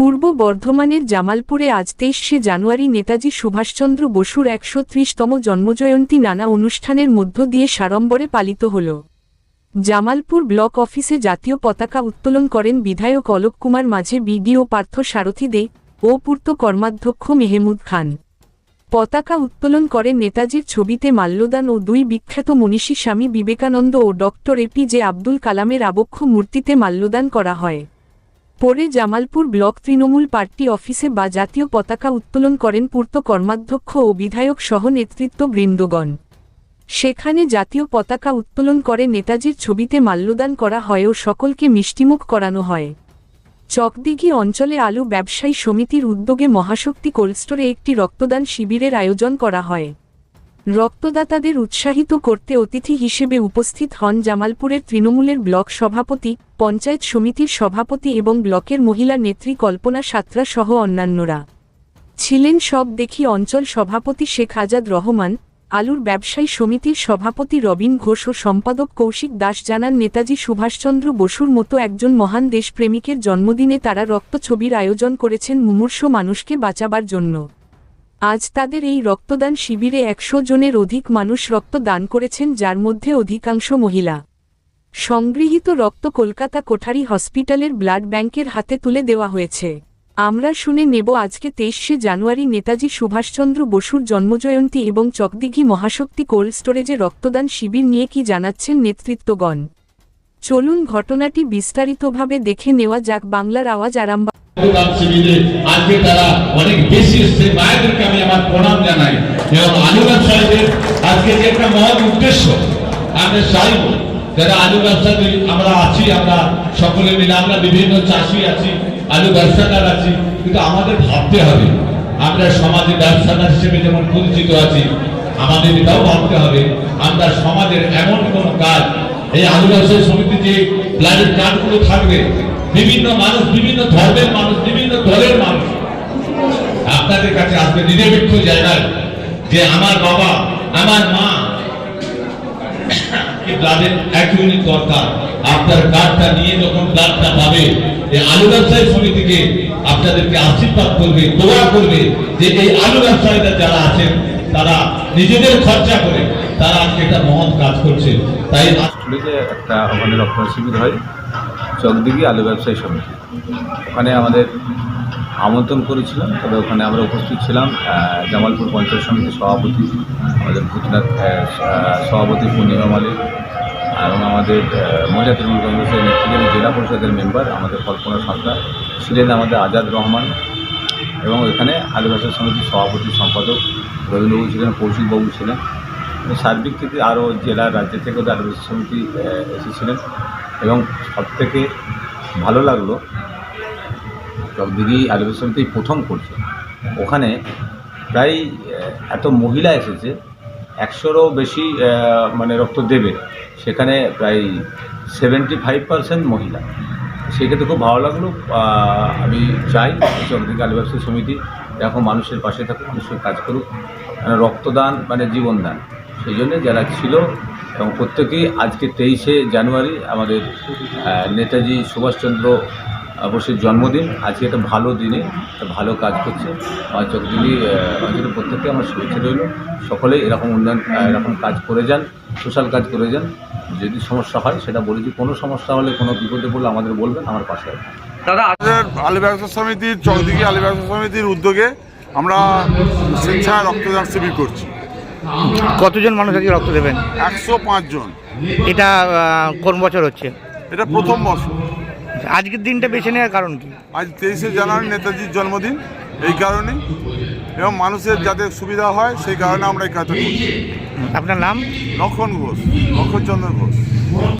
পূর্ব বর্ধমানের জামালপুরে আজ 23শে জানুয়ারি নেতাজি সুভাষচন্দ্র বসুর ১৩০তম জন্মজয়ন্তী নানা অনুষ্ঠানের মধ্য দিয়ে সাড়ম্বরে পালিত হল। জামালপুর ব্লক অফিসে জাতীয় পতাকা উত্তোলন করেন বিধায়ক অলোক কুমার মাঝে, বিডিও পার্থ সারথী দে ও পূর্ত কর্মাধ্যক্ষ মেহমুদ খান। পতাকা উত্তোলন করে নেতাজির ছবিতে মাল্যদান ও দুই বিখ্যাত মনীষী স্বামী বিবেকানন্দ ও ডক্টর এপিজে আব্দুল কালামের আবক্ষ মূর্তিতে মাল্যদান করা হয়। পরে জামালপুর ব্লক তৃণমূল পার্টি অফিসে বা জাতীয় পতাকা উত্তোলন করেন পূর্ত কর্মাধ্যক্ষ ও বিধায়ক সহ নেতৃত্ববৃন্দগণ। সেখানে জাতীয় পতাকা উত্তোলন করে নেতাজির ছবিতে মাল্যদান করা হয় ও সকলকে মিষ্টিমুখ করানো হয়। চকদিঘি অঞ্চলে আলু ব্যবসায়ী সমিতির উদ্যোগে মহাশক্তি কোল্ডস্টোরে একটি রক্তদান শিবিরের আয়োজন করা হয়। রক্তদাতাদের উৎসাহিত করতে অতিথি হিসেবে উপস্থিত হন জামালপুরের তৃণমূলের ব্লক সভাপতি, পঞ্চায়েত সমিতির সভাপতি এবং ব্লকের মহিলা নেত্রী কল্পনা সাঁতরা সহ অন্যান্যরা। ছিলেন সব দেখি অঞ্চল সভাপতি শেখ আজাদ রহমান, আলুর ব্যবসায়ী সমিতির সভাপতি রবিন ঘোষ ও সম্পাদক কৌশিক দাস। জানান, নেতাজি সুভাষচন্দ্র বসুর মতো একজন মহান দেশপ্রেমিকের জন্মদিনে তারা রক্তছবির আয়োজন করেছেন মুমূর্ষু মানুষকে বাঁচাবার জন্য। আজ তাদের এই রক্তদান শিবিরে ১০০ জনের অধিক মানুষ রক্ত দান করেছেন, যার মধ্যে অধিকাংশ মহিলা। সংগৃহীত রক্ত কলকাতা কোঠারি হসপিটালের ব্লাড ব্যাংকের হাতে তুলে দেওয়া হয়েছে। আমরা শুনে নেব আজকে ২৩শে জানুয়ারি নেতাজি সুভাষচন্দ্র বসুর জন্মজয়ন্তী এবং চকদিঘি মহাশক্তি কোল্ড স্টোরেজে রক্তদান শিবির নিয়ে কি জানাচ্ছেন নেতৃত্বগণ। চলুন ঘটনাটি বিস্তারিতভাবে দেখে নেওয়া যাক। বাংলার আওয়াজ আরামবাগ। আজকে তারা অনেক বেশি এসছে, মায়েদেরকে আমি আমার প্রণাম জানাই এবং আলু ব্যবসায়ীদের আজকে যে একটা মহৎ উদ্দেশ্য, আমরা চাইব যারা আলু ব্যবসায়ী আমরা আছি, আমরা সকলে মিলে আমরা বিভিন্ন চাষি আছি, আলু ব্যবসাদার আছি, কিন্তু আমাদের ভাবতে হবে আমরা সমাজে ব্যবসাদার হিসেবে যেমন পরিচিত আছি, আমাদের এটাও ভাবতে হবে আমরা সমাজের এমন কোন কাজ, এই আলু ব্যবসায়ী সমিতি যে ব্লাডের কার্ডগুলো থাকবে, বিভিন্ন মানুষ, বিভিন্ন ধর্মের মানুষ, বিভিন্ন দলের মানুষ আপনাদের কাছে আজকে নিরপেক্ষ জায়গায় যে আমার বাবা, আমার মা ব্লাডের 1 ইউনিট দরকার, আপনার কার্ডটা নিয়ে যখন ব্লাডটা পাবে, এই আলু ব্যবসায়ী সমিতিকে আপনাদেরকে আশীর্বাদ করবে, দোয়া করবে যে এই আলু ব্যবসায়ীরা যারা আছেন তারা নিজেদের খরচা করে তারা আজকে একটা মহৎ কাজ করছে। তাই একটা ওখানে রক্তদান শিবির হয় চকদিঘি আলু ব্যবসায়ী সমিতি, ওখানে আমাদের আমন্ত্রণ করেছিলাম, তবে ওখানে আমরা উপস্থিত ছিলাম জামালপুর পঞ্চায়েত সমিতির সভাপতি, আমাদের ভূতনাথ সভাপতি পূর্ণিমা মালিক এবং আমাদের মহিলা তৃণমূল কংগ্রেসের নেতৃত্বে জেলা পরিষদের মেম্বার আমাদের কল্পনা সাঁতরা ছিলেন, আমাদের আজাদ রহমান এবং এখানে আলু ব্যবসায়ী সমিতির সভাপতি সম্পাদক রবীন্দ্রবাবু ছিলেন, কৌশিকবাবু ছিলেন। সার্বিক থেকে আরও জেলা রাজ্য থেকে আলু ব্যবসায়ী সমিতি এসেছিলেন এবং সবথেকে ভালো লাগলো চকদিঘি আলু ব্যবসায়ী সমিতি প্রথম করছে, ওখানে প্রায় এত মহিলা এসেছে, 100-রও বেশি মানে রক্ত দেবে, সেখানে প্রায় 75% মহিলা। সেক্ষেত্রে খুব ভালো লাগলো। আমি চাই চকদিঘি আলু ব্যবসায়ী সমিতি এখন মানুষের পাশে থাকুক, মানুষের কাজ করুক, রক্তদান মানে জীবনদান, সেই জন্যে যারা ছিল এবং প্রত্যেকেই আজকে 23শে জানুয়ারি আমাদের নেতাজি সুভাষচন্দ্র বসুর জন্মদিন, আজকে একটা ভালো দিনে একটা ভালো কাজ করছে আমার চকদিঘি অঞ্চলের প্রত্যেকে আমার শুভেচ্ছা রইল। সকলেই এরকম উন্নয়ন, এরকম কাজ করে যান, সোশ্যাল কাজ করে যান। যদি সমস্যা হয় সেটা বলেছি, কোনো সমস্যা হলে কোনো বিপদে পড়লে আমাদের বলবেন, আমার পাশে আছে। দাদা, আলু ব্যবসা সমিতির চকদিঘি আলু ব্যবসা সমিতির উদ্যোগে আমরা স্বেচ্ছায় রক্তদান শিবির করছি। কতজন মানুষ আজকে রক্ত দেবেন? 105 জন। এটা কোন বছর হচ্ছে? এটা প্রথম বছর। আজকের দিনটা বেছে নেওয়ার কারণ কি? আজ 23শে জানুয়ারি নেতাজির জন্মদিন, এই কারণেই এবং মানুষের যাতে সুবিধা হয় সেই কারণে আমরা এই কাজটা করছি। আপনার নাম? লক্ষণ ঘোষ, লক্ষণচন্দ্র ঘোষ।